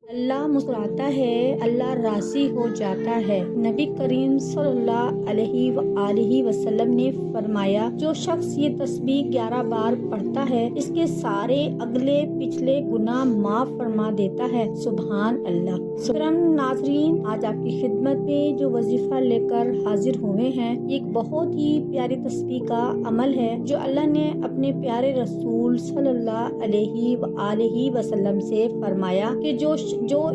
اللہ مسکراتا ہے، اللہ راضی ہو جاتا ہے۔ نبی کریم صلی اللہ علیہ وآلہ وسلم نے فرمایا، جو شخص یہ تسبیح 11 بار پڑھتا ہے اس کے سارے اگلے پچھلے گناہ معاف فرما دیتا ہے۔ سبحان اللہ۔ محترم ناظرین، آج آپ کی خدمت میں جو وظیفہ لے کر حاضر ہوئے ہیں، ایک بہت ہی پیاری تسبیح کا عمل ہے جو اللہ نے اپنے پیارے رسول صلی اللہ علیہ وآلہ وسلم سے فرمایا کہ جو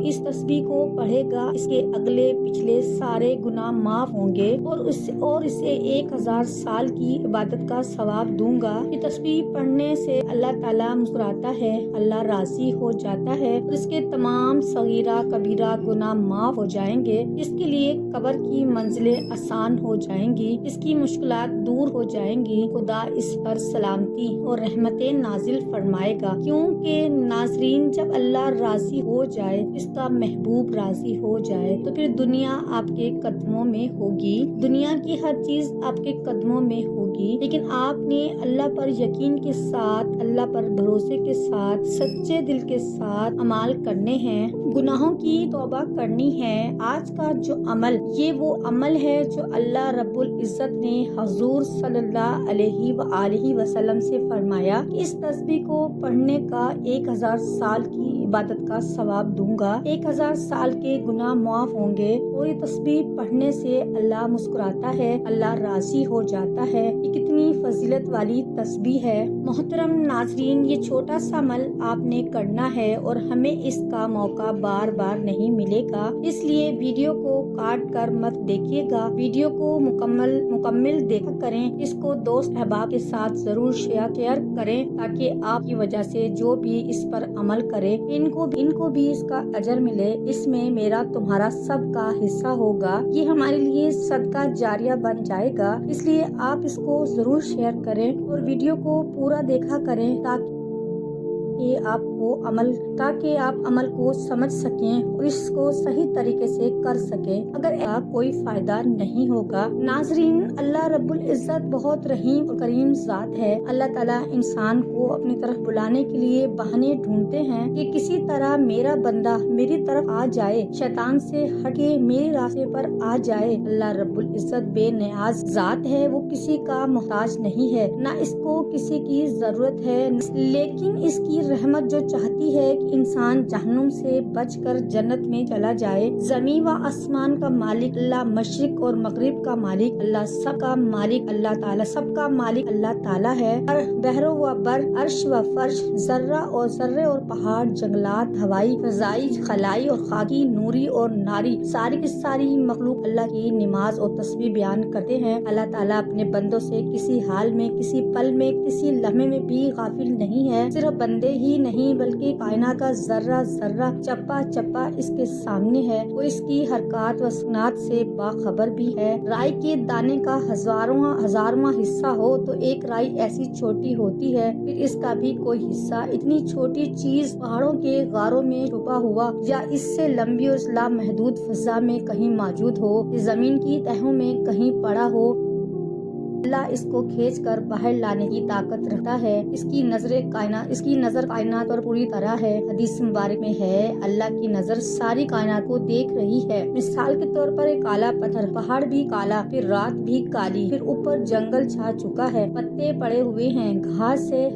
اس تسبیح کو پڑھے گا اس کے اگلے پچھلے سارے گناہ معاف ہوں گے اور اسے 1000 سال کی عبادت کا ثواب دوں گا۔ یہ تسبیح پڑھنے سے اللہ تعالیٰ مسکراتا ہے، اللہ راضی ہو جاتا ہے اور اس کے تمام صغیرہ کبیرہ گناہ معاف ہو جائیں گے۔ اس کے لیے قبر کی منزلیں آسان ہو جائیں گی، اس کی مشکلات دور ہو جائیں گی۔ خدا اس پر سلامتی اور رحمتیں نازل فرمائے گا، کیونکہ ناظرین جب اللہ راضی ہو جائے، اس کا محبوب راضی ہو جائے تو پھر دنیا آپ کے قدموں میں ہوگی، دنیا کی ہر چیز آپ کے قدموں میں ہوگی، لیکن آپ نے اللہ پر یقین کے ساتھ، اللہ پر بھروسے کے ساتھ، سچے دل کے ساتھ اعمال کرنے ہیں، گناہوں کی توبہ کرنی ہے۔ آج کا جو عمل، یہ وہ عمل ہے جو اللہ رب العزت نے حضور صلی اللہ علیہ وآلہ وسلم سے فرمایا کہ اس تسبیح کو پڑھنے کا 1000 سال کی عبادت کا ثواب دوں گا، 1000 سال کے گناہ معاف ہوں گے، اور یہ تسبیح پڑھنے سے اللہ مسکراتا ہے، اللہ راضی ہو جاتا ہے۔ یہ کتنی فضیلت والی تسبیح ہے۔ محترم ناظرین، یہ چھوٹا سا عمل آپ نے کرنا ہے اور ہمیں اس کا موقع بار بار نہیں ملے گا، اس لیے ویڈیو کو کاٹ کر مت دیکھیے گا، ویڈیو کو مکمل دیکھا کریں، اس کو دوست احباب کے ساتھ ضرور شیئر کریں تاکہ آپ کی وجہ سے جو بھی اس پر عمل کرے ان کو بھی اس کا اجر ملے۔ اس میں میرا تمہارا سب کا حصہ ہوگا، یہ ہمارے لیے صدقہ جاریہ بن جائے گا، اس لیے آپ اس کو ضرور شیئر کریں اور ویڈیو کو پورا دیکھا کریں تاکہ آپ عمل کو سمجھ سکیں اور اس کو صحیح طریقے سے کر سکیں۔ اگر آپ کوئی فائدہ نہیں ہوگا، ناظرین اللہ رب العزت بہت رحیم اور کریم ذات ہے۔ اللہ تعالیٰ انسان کو اپنی طرف بلانے کے لیے بہانے ڈھونڈتے ہیں کہ کسی طرح میرا بندہ میری طرف آ جائے، شیطان سے ہٹ کے میرے راستے پر آ جائے۔ اللہ رب العزت بے نیاز ذات ہے، وہ کسی کا محتاج نہیں ہے، نہ اس کو کسی کی ضرورت ہے، لیکن اس کی رحمت جو چاہتی ہے کہ انسان جہنم سے بچ کر جنت میں چلا جائے۔ زمین و آسمان کا مالک اللہ، مشرق اور مغرب کا مالک اللہ، سب کا مالک اللہ تعالیٰ، سب کا مالک اللہ تعالیٰ ہے۔ بحر و بر، عرش و فرش، ذرہ اور پہاڑ، جنگلات، ہوائی، فضائی، خلائی اور خاکی، نوری اور ناری، ساری کی ساری مخلوق اللہ کی نماز اور تسبیح بیان کرتے ہیں۔ اللہ تعالیٰ اپنے بندوں سے کسی حال میں، کسی پل میں، کسی لمحے میں بھی غافل نہیں ہے۔ صرف بندے ہی نہیں بلکہ کائنات کا ذرہ ذرہ، چپا چپا اس کے سامنے ہے، وہ اس کی حرکات و سکنات سے باخبر بھی ہے۔ رائی کے دانے کا ہزارواں حصہ ہو تو ایک رائی ایسی چھوٹی ہوتی ہے، پھر اس کا بھی کوئی حصہ اتنی چھوٹی چیز پہاڑوں کے غاروں میں چھپا ہوا یا اس سے لمبی اور لامحدود فضا میں کہیں موجود ہو، زمین کی تہوں میں کہیں پڑا ہو، اللہ اس کو کھینچ کر باہر لانے کی طاقت رکھتا ہے۔ اس کی نظر کائنات پر پوری طرح ہے۔ حدیث مبارک میں ہے، اللہ کی نظر ساری کائنات کو دیکھ رہی ہے۔ مثال کے طور پر ایک کالا پتھر، پہاڑ بھی کالا، پھر رات بھی کالی، پھر اوپر جنگل چھا چکا ہے، پتے پڑے ہوئے ہیں، گھاس سے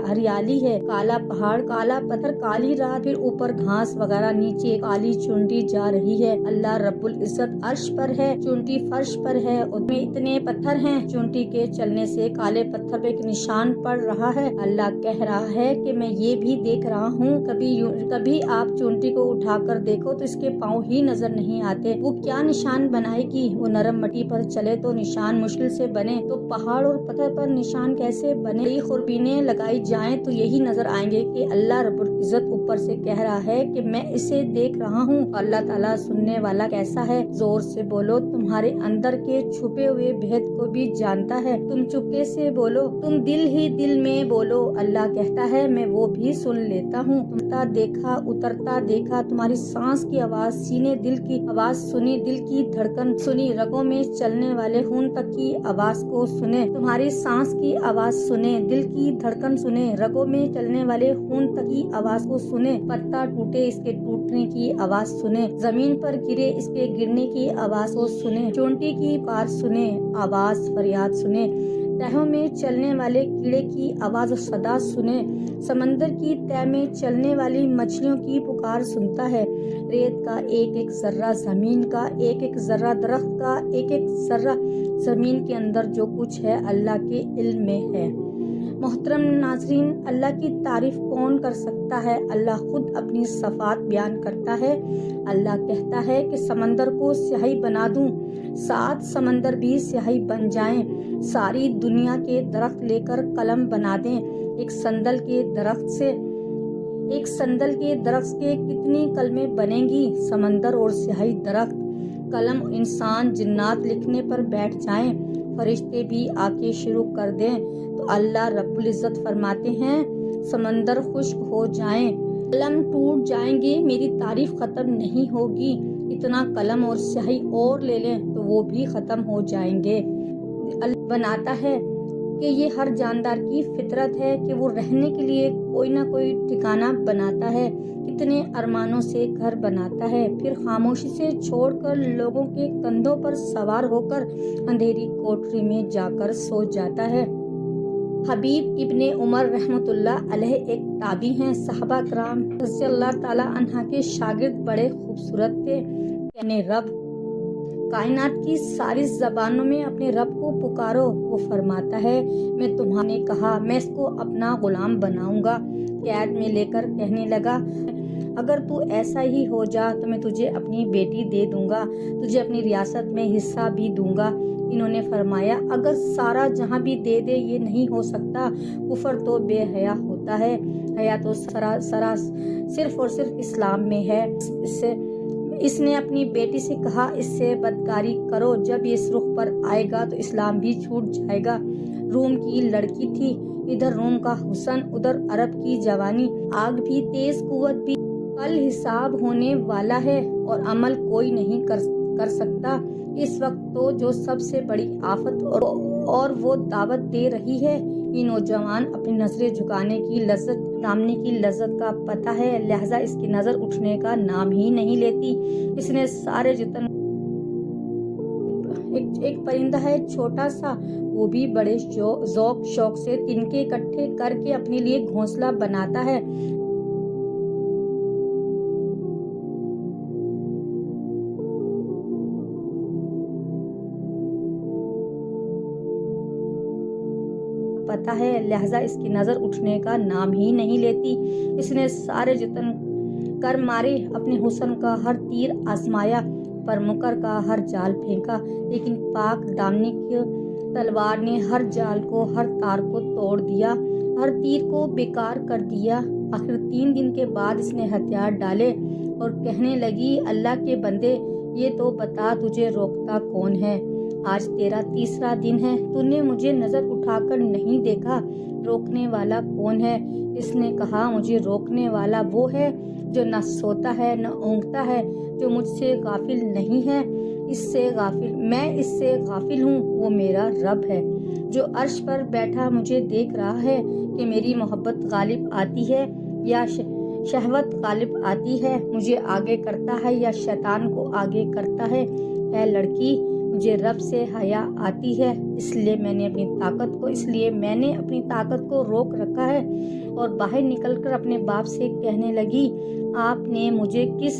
ہریالی ہے، کالا پہاڑ، کالا پتھر، کالی رات، پھر اوپر گھاس وغیرہ، نیچے کالی چونٹی جا رہی ہے۔ اللہ رب العزت عرش پر ہے، چونٹی فرش پر ہے، اس میں اتنے پتھر ہیں، چونٹی کے چلنے سے کالے پتھر پہ ایک نشان پڑ رہا ہے۔ اللہ کہہ رہا ہے کہ میں یہ بھی دیکھ رہا ہوں، کبھی آپ چونٹی کو اٹھا کر دیکھو تو اس کے پاؤں ہی نظر نہیں آتے، وہ کیا نشان بنائے گی؟ وہ نرم مٹی پر چلے تو نشان مشکل سے بنے، تو پہاڑ اور پتھر پر نشان کیسے بنے؟ کئی خوربینیں لگائی جائیں تو یہی نظر آئیں گے کہ اللہ رب العزت اوپر سے کہہ رہا ہے کہ میں اسے دیکھ رہا ہوں۔ اللہ تعالیٰ سننے والا کیسا ہے؟ زور سے بولو، تمہارے اندر کے چھپے ہوئے بھید کو بھی جانتا سنتا ہے، تم چپکے سے بولو، تم دل ہی دل میں بولو، اللہ کہتا ہے میں وہ بھی سن لیتا ہوں۔ اترتا دیکھا اترتا دیکھا، تمہاری سانس کی آواز سینے، دل کی آواز سنی، دل کی دھڑکن سنی، رگوں میں چلنے والے خون تک کی آواز کو سنے، تمہاری سانس کی آواز سنے، دل کی دھڑکن سنے، رگوں میں چلنے والے خون تک کی آواز کو سنے، پتا ٹوٹے اس کے ٹوٹنے کی آواز سنے، زمین پر گرے اس کے گرنے کی آواز کو سنے، چونٹی کی پکار سنے، آواز فریاد سنے، تہوں میں چلنے والے کیڑے کی آواز و صدا سنے، سمندر کی تہ میں چلنے والی مچھلیوں کی پکار سنتا ہے، ریت کا ایک ایک ذرہ، زمین کا ایک ایک ذرہ، درخت کا ایک ایک ذرہ، زمین کے اندر جو کچھ ہے اللہ کے علم میں ہے۔ محترم ناظرین، اللہ کی تعریف کون کر سکتا ہے؟ اللہ خود اپنی صفات بیان کرتا ہے۔ اللہ کہتا ہے کہ سمندر کو سیاہی بنا دوں، 7 سمندر بھی سیاہی بن جائیں، ساری دنیا کے درخت لے کر قلم بنا دیں، ایک سندل کے درخت کے کتنی قلمیں بنیں گی، سمندر اور سیاہی درخت، قلم، انسان، جنات لکھنے پر بیٹھ جائیں، فرشتے بھی آ کے شروع کر دیں تو اللہ رب العزت فرماتے ہیں سمندر خشک ہو جائیں، قلم ٹوٹ جائیں گے، میری تعریف ختم نہیں ہوگی، اتنا قلم اور سیاہی اور لے لیں تو وہ بھی ختم ہو جائیں گے۔ اللہ بناتا ہے کہ یہ ہر جاندار کی فطرت ہے کہ وہ رہنے کے لیے کوئی نہ کوئی ٹھکانہ بناتا ہے، کتنے ارمانوں سے گھر بناتا ہے، پھر خاموشی سے چھوڑ کر لوگوں کے کندھوں پر سوار ہو کر اندھیری کوٹری میں جا کر سو جاتا ہے۔ حبیب ابن عمر رحمۃ اللہ علیہ ایک تابعی ہیں، صحابہ کرام رضی اللہ تعالیٰ عنہ کے شاگرد، بڑے خوبصورت تھے۔ اپنے رب، کائنات کی ساری زبانوں میں اپنے رب کو پکارو، وہ فرماتا ہے میں تمہارے نے کہا میں اس کو اپنا غلام بناؤں گا، قید میں لے کر کہنے لگا اگر تو ایسا ہی ہو جا تو میں تجھے اپنی بیٹی دے دوں گا، تجھے اپنی ریاست میں حصہ بھی دوں گا۔ انہوں نے فرمایا اگر سارا جہاں بھی دے دے یہ نہیں ہو سکتا، کفر تو بے حیا ہوتا ہے، حیا تو صرف اور صرف اسلام میں ہے۔ اس نے اپنی بیٹی سے کہا اس سے بدکاری کرو، جب یہ اس رخ پر آئے گا تو اسلام بھی چھوٹ جائے گا۔ روم کی لڑکی تھی، ادھر روم کا حسن، ادھر عرب کی جوانی، آگ بھی تیز قوت بھی، کل حساب ہونے والا ہے اور عمل کوئی نہیں کر سکتا۔ اس وقت تو جو سب سے بڑی آفت اور وہ دعوت دے رہی ہے، یہ نوجوان اپنی نظریں جھکانے کی لذت، تھامنے کی لذت کا پتہ ہے، لہذا اس کی نظر اٹھنے کا نام ہی نہیں لیتی۔ اس نے سارے جتن، ایک پرندہ ہے چھوٹا سا، وہ بھی بڑے ذوق شوق سے تنکے اکٹھے کر کے اپنے لیے گھونسلہ بناتا ہے۔ پتہ ہے، لہذا اس کی نظر اٹھنے کا نام ہی نہیں لیتی۔ اس نے سارے جتن کر مارے، اپنے حسن کا ہر تیر آزمایا، پر مکر کا ہر جال پھینکا، لیکن پاک دامنی کی تلوار نے ہر جال کو، ہر تار کو توڑ دیا، ہر تیر کو بیکار کر دیا۔ آخر 3 دن کے بعد اس نے ہتھیار ڈالے اور کہنے لگی اللہ کے بندے یہ تو بتا تجھے روکتا کون ہے؟ آج تیرا 3را دن ہے، تو نے مجھے نظر اٹھا کر نہیں دیکھا، روکنے والا کون ہے؟ اس نے کہا مجھے روکنے والا وہ ہے جو نہ سوتا ہے نہ اونگتا ہے، جو مجھ سے غافل نہیں ہے، میں اس سے غافل ہوں، وہ میرا رب ہے جو عرش پر بیٹھا مجھے دیکھ رہا ہے کہ میری محبت غالب آتی ہے یا شہوت غالب آتی ہے، مجھے آگے کرتا ہے یا شیطان کو آگے کرتا ہے۔ اے لڑکی، مجھے رب سے حیا آتی ہے، اس لیے میں نے اپنی طاقت کو روک رکھا ہے، اور باہر نکل کر اپنے باپ سے کہنے لگی آپ نے مجھے کس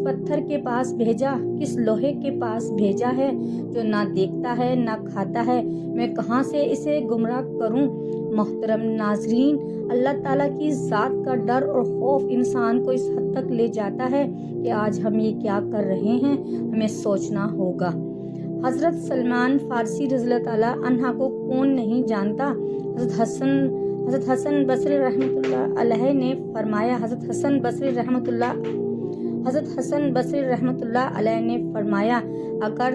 پتھر کے پاس بھیجا، کس لوہے کے پاس بھیجا ہے جو نہ دیکھتا ہے نہ کھاتا ہے، میں کہاں سے اسے گمراہ کروں؟ محترم ناظرین، اللہ تعالیٰ کی ذات کا ڈر اور خوف انسان کو اس حد تک لے جاتا ہے کہ آج ہم یہ کیا کر رہے ہیں، ہمیں سوچنا ہوگا۔ حضرت سلمان فارسی رضی اللہ تعالیٰ عنہ کو کون نہیں جانتا؟ حضرت حسن بصری رحمۃ اللہ علیہ نے فرمایا، حضرت حسن بصری رحمۃ اللہ علیہ نے فرمایا اگر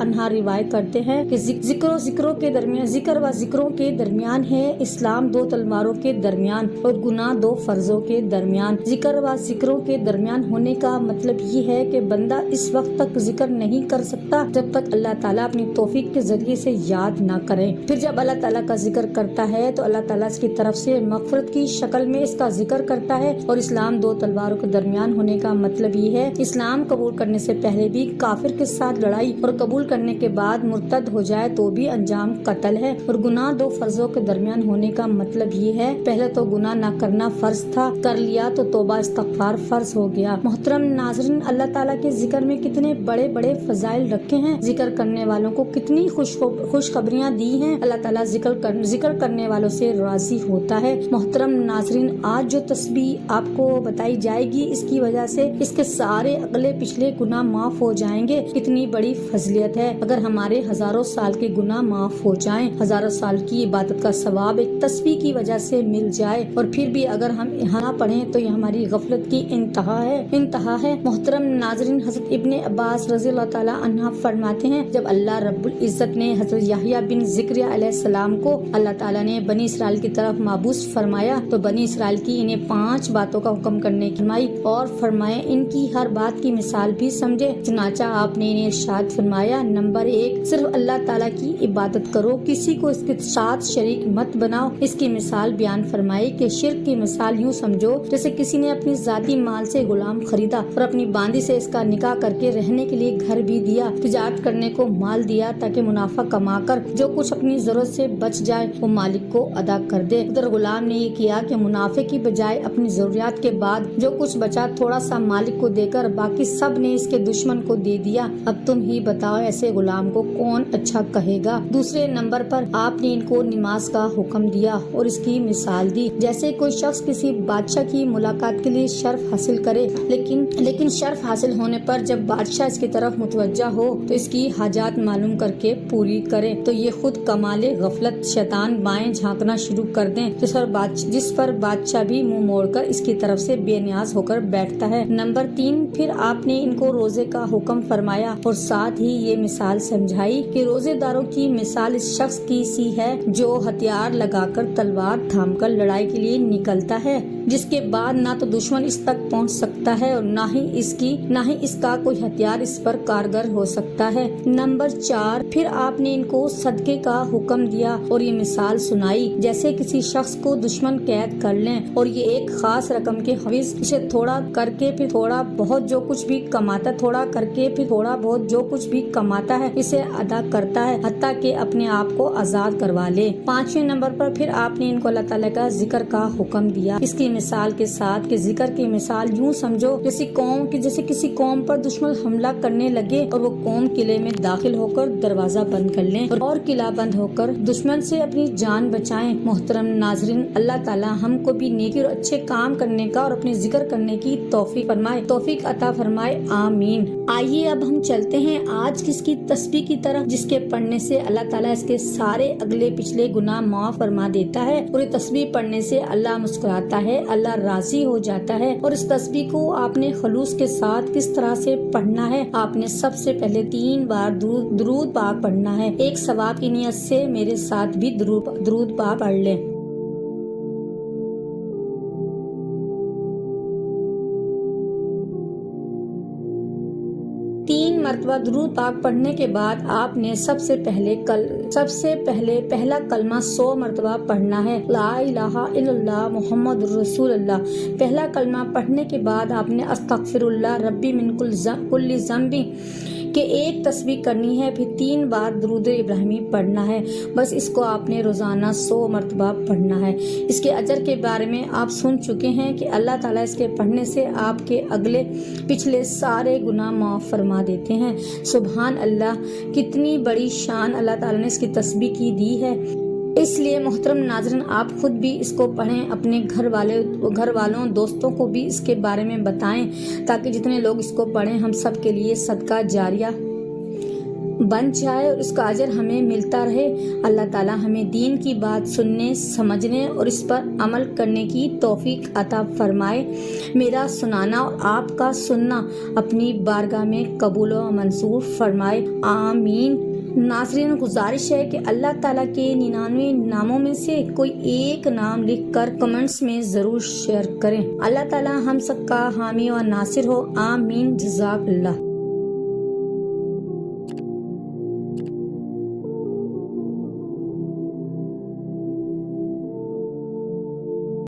عنہا روایت کرتے ہیں کہ ذکر و ذکروں کے درمیان ہے اسلام دو تلواروں کے درمیان اور گناہ دو فرضوں کے درمیان۔ ذکر و ذکروں کے درمیان ہونے کا مطلب یہ ہے کہ بندہ اس وقت تک ذکر نہیں کر سکتا جب تک اللہ تعالیٰ اپنی توفیق کے ذریعے سے یاد نہ کرے۔ پھر جب اللہ تعالیٰ کا ذکر کرتا ہے تو اللہ تعالیٰ اس کی طرف سے مغفرت کی شکل میں اس کا ذکر کرتا ہے۔ اور اسلام دو تلواروں کے درمیان ہونے کا مطلب یہ ہے اسلام قبول کرنے سے پہلے بھی کافر کے ساتھ لڑائی اور قبول کرنے کے بعد مرتد ہو جائے تو بھی انجام قتل ہے۔ اور گناہ دو فرضوں کے درمیان ہونے کا مطلب یہ ہے پہلے تو گناہ نہ کرنا فرض تھا، کر لیا تو توبہ استغفار فرض ہو گیا۔ محترم ناظرین، اللہ تعالیٰ کے ذکر میں کتنے بڑے بڑے فضائل رکھے ہیں، ذکر کرنے والوں کو کتنی خوشخبریاں دی ہیں۔ اللہ تعالیٰ ذکر کرنے والوں سے راضی ہوتا ہے۔ محترم ناظرین، آج جو تسبیح آپ کو بتائی جائے گی اس کی وجہ سے اس کے سارے اگلے پچھلے گناہ معاف ہو جائیں گے۔ کتنی بڑی فضیلت ہے اگر ہمارے ہزاروں سال کے گناہ معاف ہو جائیں، ہزاروں سال کی عبادت کا ثواب ایک تسبیح کی وجہ سے مل جائے، اور پھر بھی اگر ہم یہاں پڑھیں تو یہ ہماری غفلت کی انتہا ہے۔ محترم ناظرین، حضرت ابن عباس رضی اللہ تعالیٰ عنہ فرماتے ہیں جب اللہ رب العزت نے حضرت یحییٰ بن زکریا علیہ السلام کو اللہ تعالیٰ نے بنی اسرائیل کی طرف مبعوث فرمایا تو بنی اسرائیل کی انہیں 5 باتوں کا حکم کرنے کی فرمائی اور فرمایا ان کی ہر بات کی مثال بھی سمجھے۔ چنانچہ آپ نے انہیں ارشاد فرمایا، نمبر 1 صرف اللہ تعالیٰ کی عبادت کرو، کسی کو اس کے ساتھ شریک مت بناؤ۔ اس کی مثال بیان فرمائی کہ شرک کی مثال یوں سمجھو جیسے کسی نے اپنی ذاتی مال سے غلام خریدا اور اپنی باندی سے اس کا نکاح کر کے رہنے کے لیے گھر بھی دیا، تجارت کرنے کو مال دیا تاکہ منافع کما کر جو کچھ اپنی ضرورت سے بچ جائے وہ مالک کو ادا کر دے۔ ادھر غلام نے یہ کیا کہ منافع کی بجائے اپنی ضروریات کے بعد جو کچھ بچا تھوڑا سا مالک کو دے کر باقی سب نے اس کے دشمن کو دے دیا۔ اب تم ہی بتاؤ ایسے غلام کو کون اچھا کہے گا۔ دوسرے نمبر پر آپ نے ان کو نماز کا حکم دیا اور اس کی مثال دی، جیسے کوئی شخص کسی بادشاہ کی ملاقات کے لیے شرف حاصل کرے لیکن شرف حاصل ہونے پر جب بادشاہ اس کی طرف متوجہ ہو تو اس کی حاجات معلوم کر کے پوری کرے تو یہ خود کمال غفلت، شیطان بائیں جھانکنا شروع کر دیں جس پر بادشاہ بھی منہ موڑ کر اس کی طرف سے بے نیاز ہو کر بیٹھتا ہے۔ نمبر 3 پھر آپ نے ان کو روزے کا حکم فرمایا اور ساتھ ہی یہ مثال سمجھائی کہ روزے داروں کی مثال اس شخص کی سی ہے جو ہتھیار لگا کر تلوار تھام کر لڑائی کے لیے نکلتا ہے، جس کے بعد نہ تو دشمن اس تک پہنچ سکتا ہے اور نہ ہی اس کا کوئی ہتھیار اس پر کارگر ہو سکتا ہے۔ نمبر 4 پھر آپ نے ان کو صدقے کا حکم دیا اور یہ مثال سنائی جیسے کسی شخص کو دشمن قید کر لیں اور یہ ایک خاص رقم کے حویز اسے تھوڑا کر کے پھر تھوڑا بہت جو کچھ بھی کماتا ہے اسے ادا کرتا ہے حتیٰ کہ اپنے آپ کو آزاد کروا لے۔ 5ویں نمبر پر پھر آپ نے ان کو اللہ تعالیٰ کا ذکر کا حکم دیا اس کی مثال کے ساتھ کہ ذکر کی مثال یوں سمجھو جیسے کسی قوم پر دشمن حملہ کرنے لگے اور وہ قوم قلعے میں داخل ہو کر دروازہ بند کر لیں اور قلعہ بند ہو کر دشمن سے اپنی جان بچائیں۔ محترم ناظرین، اللہ تعالیٰ ہم کو بھی نیکی اور اچھے کام کرنے کا اور اپنے ذکر کرنے کی توفیق عطا فرمائے، آمین۔ آئیے اب ہم چلتے ہیں آج کس کی تسبیح کی طرف جس کے پڑھنے سے اللہ تعالیٰ اس کے سارے اگلے پچھلے گناہ معاف فرما دیتا ہے اور یہ تسبیح پڑھنے سے اللہ مسکراتا ہے، اللہ راضی ہو جاتا ہے۔ اور اس تسبیح کو آپ نے خلوص کے ساتھ کس طرح سے پڑھنا ہے؟ آپ نے سب سے پہلے 3 بار درود پاک پڑھنا ہے۔ ایک ثواب کی نیت سے میرے ساتھ بھی درود پاک پڑھ لیں۔ مرتبہ درود پاک پڑھنے کے بعد آپ نے سب سے پہلے پہلا کلمہ 100 مرتبہ پڑھنا ہے، لا الہ الا اللہ محمد رسول اللہ۔ پہلا کلمہ پڑھنے کے بعد آپ نے استغفر اللہ ربی من کل ذنب کہ ایک تسبیح کرنی ہے، پھر 3 بار درود ابراہیمی پڑھنا ہے۔ بس اس کو آپ نے روزانہ 100 مرتبہ پڑھنا ہے۔ اس کے اجر کے بارے میں آپ سن چکے ہیں کہ اللہ تعالیٰ اس کے پڑھنے سے آپ کے اگلے پچھلے سارے گناہ معاف فرما دیتے ہیں۔ سبحان اللہ، کتنی بڑی شان اللہ تعالیٰ نے اس کی تسبیح کی دی ہے۔ اس لیے محترم ناظرین، آپ خود بھی اس کو پڑھیں، اپنے گھر والوں دوستوں کو بھی اس کے بارے میں بتائیں تاکہ جتنے لوگ اس کو پڑھیں ہم سب کے لیے صدقہ جاریہ بن جائے اور اس کا اجر ہمیں ملتا رہے۔ اللہ تعالیٰ ہمیں دین کی بات سننے، سمجھنے اور اس پر عمل کرنے کی توفیق عطا فرمائے۔ میرا سنانا اور آپ کا سننا اپنی بارگاہ میں قبول و منظور فرمائے، آمین۔ ناظرین، گزارش ہے کہ اللہ تعالیٰ کے 99 ناموں میں سے کوئی ایک نام لکھ کر کمنٹس میں ضرور شیئر کریں۔ اللہ تعالیٰ ہم سب کا حامی و ناصر ہو، آمین۔ جزاک اللہ۔